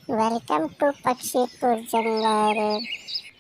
Welcome to पक्षीपुर जंगल।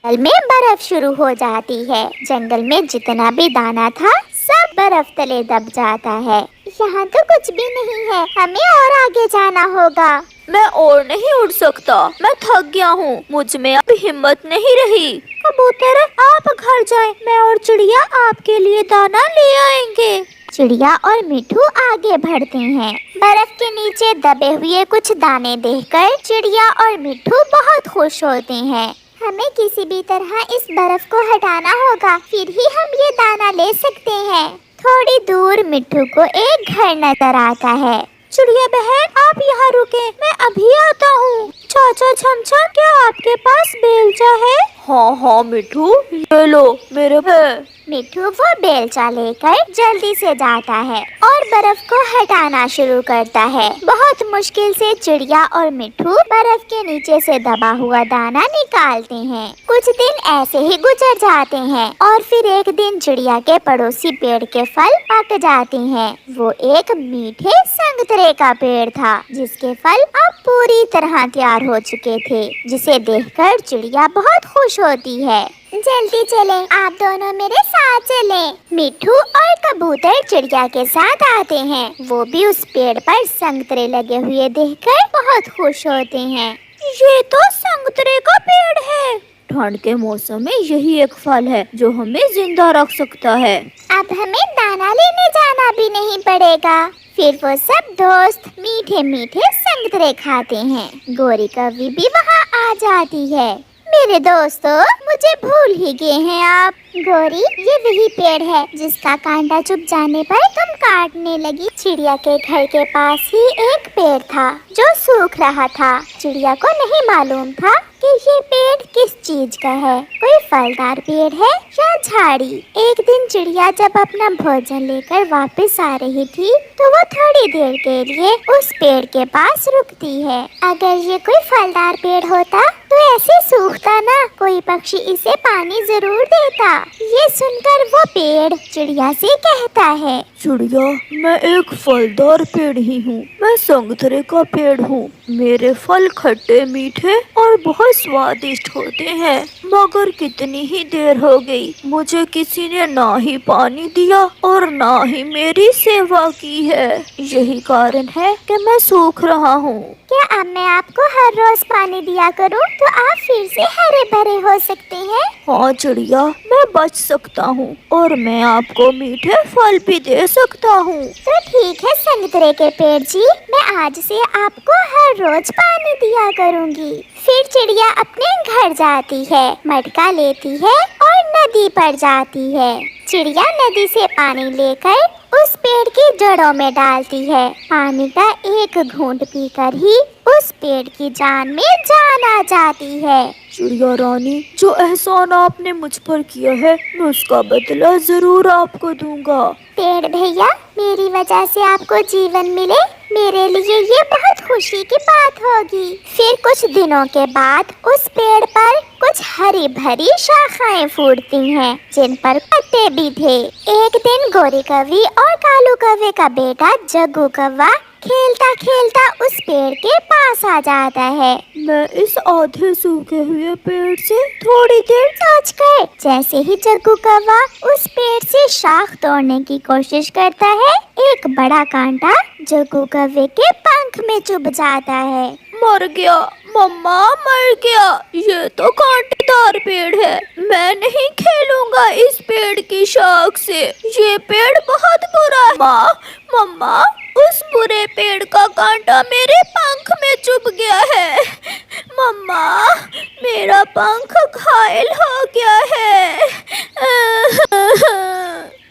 जंगल में बर्फ शुरू हो जाती है। जंगल में जितना भी दाना था सब बर्फ तले दब जाता है। यहाँ तो कुछ भी नहीं है, हमें और आगे जाना होगा। मैं और नहीं उड़ सकता, मैं थक गया हूँ, मुझ में अब हिम्मत नहीं रही। कबूतर आप घर जाएं, मैं और चिड़िया आपके लिए दाना ले आएंगे। चिड़िया और मिठू आगे बढ़ते हैं। बर्फ के नीचे दबे हुए कुछ दाने देखकर चिड़िया और मिठू बहुत खुश होते हैं। हमें किसी भी तरह इस बर्फ को हटाना होगा, फिर ही हम ये दाना ले सकते हैं। थोड़ी दूर मिठू को एक घर नजर आता है। चिड़िया बहन आप यहाँ रुके, मैं अभी आता हूँ। चाचा छमछम क्या आपके पास बेलचा है? हाँ मिठू, ये लो मेरे पे। मिठू वो बेलचा लेकर जल्दी से जाता है और बर्फ को हटाना शुरू करता है। बहुत मुश्किल से चिड़िया और मिठू बर्फ के नीचे से दबा हुआ दाना निकालते हैं। कुछ दिन ऐसे ही गुजर जाते हैं और फिर एक दिन चिड़िया के पड़ोसी पेड़ के फल पक जाते हैं। वो एक मीठे संतरे का पेड़ था जिसके फल अब पूरी तरह तैयार हो चुके थे, जिसे देखकर चिड़िया बहुत खुश होती है। जल्दी चलें, आप दोनों मेरे साथ चलें। मिठू और कबूतर चिड़िया के साथ आते हैं। वो भी उस पेड़ पर संतरे लगे हुए देखकर बहुत खुश होते हैं। ये तो संतरे का पेड़ है। ठंड के मौसम में यही एक फल है जो हमें जिंदा रख सकता है। अब हमें दाना लेने जाना भी नहीं पड़ेगा। फिर वो सब दोस्त मीठे मीठे संतरे खाते हैं। गोरी कौवी भी वहाँ आ जाती है। मेरे दोस्तों, मुझे भूल ही गए हैं आप। गोरी, ये वही पेड़ है जिसका कांटा चुभ जाने पर तुम काटने लगी। चिड़िया के घर के पास ही एक पेड़ था जो सूख रहा था। चिड़िया को नहीं मालूम था कि ये पेड़ किस चीज का है, कोई फलदार पेड़ है या झाड़ी। एक दिन चिड़िया जब अपना भोजन लेकर वापस आ रही थी तो वो थोड़ी देर के लिए उस पेड़ के पास रुकती है। अगर ये कोई फलदार पेड़ होता तो ऐसे सूखता ना, कोई पक्षी इसे पानी जरूर देता। ये सुनकर वो पेड़ चिड़िया से कहता है, चिड़िया, मैं एक फलदार पेड़ ही हूँ, मैं संतरे का पेड़ हूँ। मेरे फल खट्टे मीठे और बहुत स्वादिष्ट होते हैं, मगर कितनी ही देर हो गई, मुझे किसी ने ना ही पानी दिया और ना ही मेरी सेवा की है। यही कारण है कि मैं सूख रहा हूँ। क्या अब मैं आपको हर रोज पानी दिया करूं तो आप फिर से हरे भरे हो सकते हैं? हाँ चिड़िया, मैं बच सकता हूँ और मैं आपको मीठे फल भी दे सकता हूँ। तो ठीक है संतरे के पेड़ जी, मैं आज से आपको हर रोज पानी दिया करूँगी। फिर चिड़िया अपने घर जाती है, मटका लेती है और नदी पर जाती है। चिड़िया नदी से पानी लेकर उस पेड़ की जड़ों में डालती है। पानी का एक घूंट पीकर ही उस पेड़ की जान में जान आ जाती है। चिड़िया रानी, जो एहसान आपने मुझ पर किया है मैं उसका बदला जरूर आपको दूंगा। पेड़ भैया, मेरी वजह से आपको जीवन मिले, मेरे लिए ये बहुत खुशी की बात होगी। फिर कुछ दिनों के बाद उस पेड़ पर कुछ हरी भरी शाखाएं फूटती हैं, जिन पर पत्ते भी थे। एक दिन गोरी कौवी और कालू कौवे का बेटा जग्गू कौवा खेलता खेलता उस पेड़ के पास आ जाता है। मैं इस आधे सूखे हुए पेड़ से थोड़ी देर सोचकर जैसे ही जग्गू कौवा उस पेड़ से शाख तोड़ने की कोशिश करता है, एक बड़ा कांटा जग्गू कौवे के पंख में चुभ जाता है। मर गया मम्मा, मर गया। ये तो कांटेदार पेड़ है, मैं नहीं खेलूंगा इस पेड़ की शाख से, ये पेड़ बहुत बुरा है। माँ, मम्मा, उस बुरे पेड़ का कांटा मेरे पंख में चुभ गया है। मम्मा, मेरा पंख घायल हो गया है।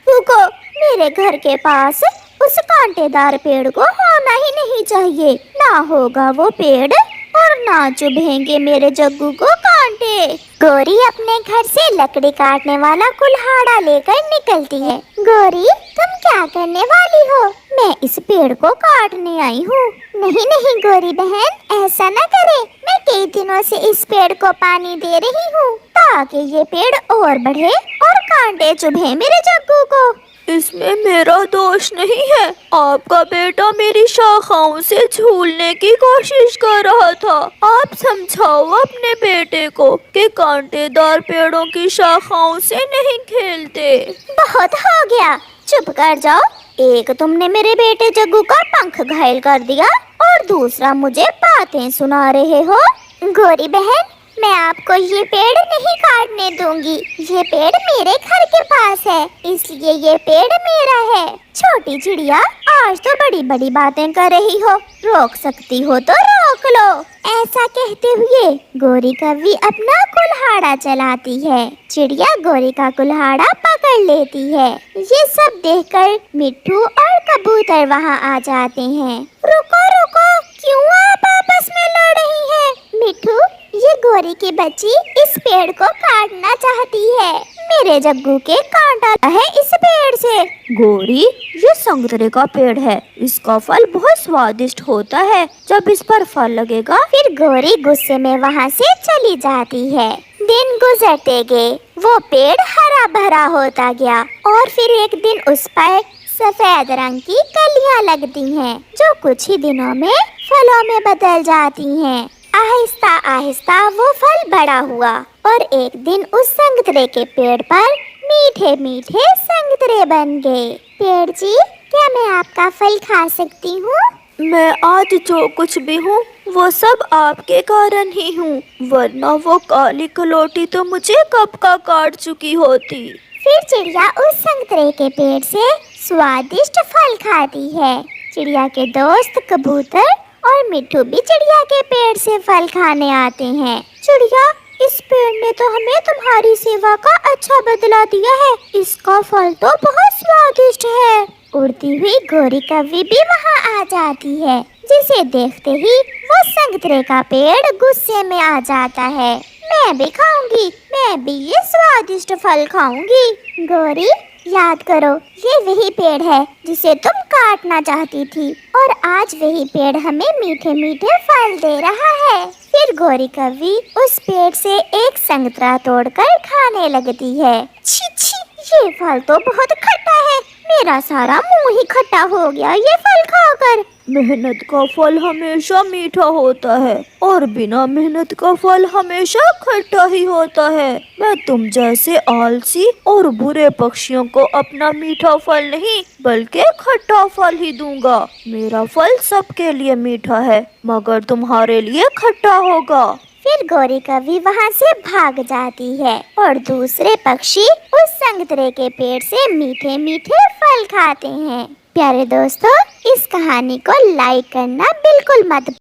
रुको, मेरे घर के पास उस कांटेदार पेड़ को होना ही नहीं चाहिए। ना होगा वो पेड़ और ना चुभेंगे मेरे जग्गू को कांटे। गोरी अपने घर से लकड़ी काटने वाला कुल्हाड़ा लेकर निकलती है। गोरी, तुम क्या करने वाली हो? मैं इस पेड़ को काटने आई हूँ। नहीं नहीं गोरी बहन, ऐसा न करे, मैं कई दिनों से इस पेड़ को पानी दे रही हूँ ताकि ये पेड़ और बढ़े और कांटे चुभे मेरे जग्गू को। इसमें मेरा दोष नहीं है। आपका बेटा मेरी शाखाओं से झूलने की कोशिश कर रहा था। आप समझाओ अपने बेटे को कि कांटेदार पेड़ों की शाखाओं से नहीं खेलते। बहुत हो गया, चुप कर जाओ। एक तुमने मेरे बेटे जग्गू का पंख घायल कर दिया और दूसरा मुझे बातें सुना रहे हो। गोरी बहन, मैं आपको ये पेड़ नहीं काटने दूंगी। ये पेड़ मेरे घर के पास है, इसलिए ये पेड़ मेरा है। छोटी चिड़िया, आज तो बड़ी बड़ी बातें कर रही हो, रोक सकती हो तो रोक लो। ऐसा कहते हुए गोरी कौवी अपना कुल्हाड़ा चलाती है। चिड़िया गोरी का कुल्हाड़ा पकड़ लेती है। ये सब देखकर मिट्ठू और कबूतर वहाँ आ जाते हैं। रुको रुको, क्यों आप आपस में लड़ रही हैं? मिट्ठू, ये गोरी की बच्ची इस पेड़ को काटना चाहती है। मेरे जग्गू के कांटा है इस पेड़ से। गोरी, ये संतरे का पेड़ है, इसका फल बहुत स्वादिष्ट होता है। जब इस पर फल लगेगा। फिर गोरी गुस्से में वहाँ से चली जाती है। दिन गुजरते गए, वो पेड़ हरा भरा होता गया और फिर एक दिन उस पर सफेद रंग की कलियां लगती हैं, जो कुछ ही दिनों में फलों में बदल जाती हैं। आहिस्ता आहिस्ता वो फल बड़ा हुआ और एक दिन उस संतरे के पेड़ पर मीठे मीठे संतरे बन गए। पेड़ जी, क्या मैं आपका फल खा सकती हूँ? मैं आज जो कुछ भी हूँ वो सब आपके कारण ही हूँ, वरना वो काली कलोटी तो मुझे कब का काट चुकी होती। फिर चिड़िया उस संतरे के पेड़ से स्वादिष्ट फल खाती है। चिड़िया के दोस्त कबूतर और मिट्ठू भी चिड़िया के पेड़ से फल खाने आते हैं। चिड़िया, इस पेड़ ने तो हमें तुम्हारी सेवा का अच्छा बदला दिया है। इसका फल तो बहुत स्वादिष्ट है। उड़ती हुई गोरी कौवी भी वहाँ आ जाती है, जिसे देखते ही वो संतरे का पेड़ गुस्से में आ जाता है। मैं भी खाऊंगी, मैं भी ये स्वादिष्ट फल खाऊंगी। गोरी, याद करो, ये वही पेड़ है जिसे तुम काटना चाहती थी और आज वही पेड़ हमें मीठे मीठे फल दे रहा है। फिर गोरी कौवी उस पेड़ से एक संतरा तोड़कर खाने लगती है। छी छी, ये फल तो बहुत खट्टा है। मेरा सारा मुंह ही खट्टा हो गया ये फल खाकर। मेहनत का फल हमेशा मीठा होता है और बिना मेहनत का फल हमेशा खट्टा ही होता है। मैं तुम जैसे आलसी और बुरे पक्षियों को अपना मीठा फल नहीं बल्कि खट्टा फल ही दूंगा। मेरा फल सबके लिए मीठा है, मगर तुम्हारे लिए खट्टा होगा। फिर गोरी कौवी वहाँ से भाग जाती है और दूसरे पक्षी उस संतरे के पेड़ से मीठे मीठे फल खाते हैं। प्यारे दोस्तों, इस कहानी को लाइक करना बिल्कुल मत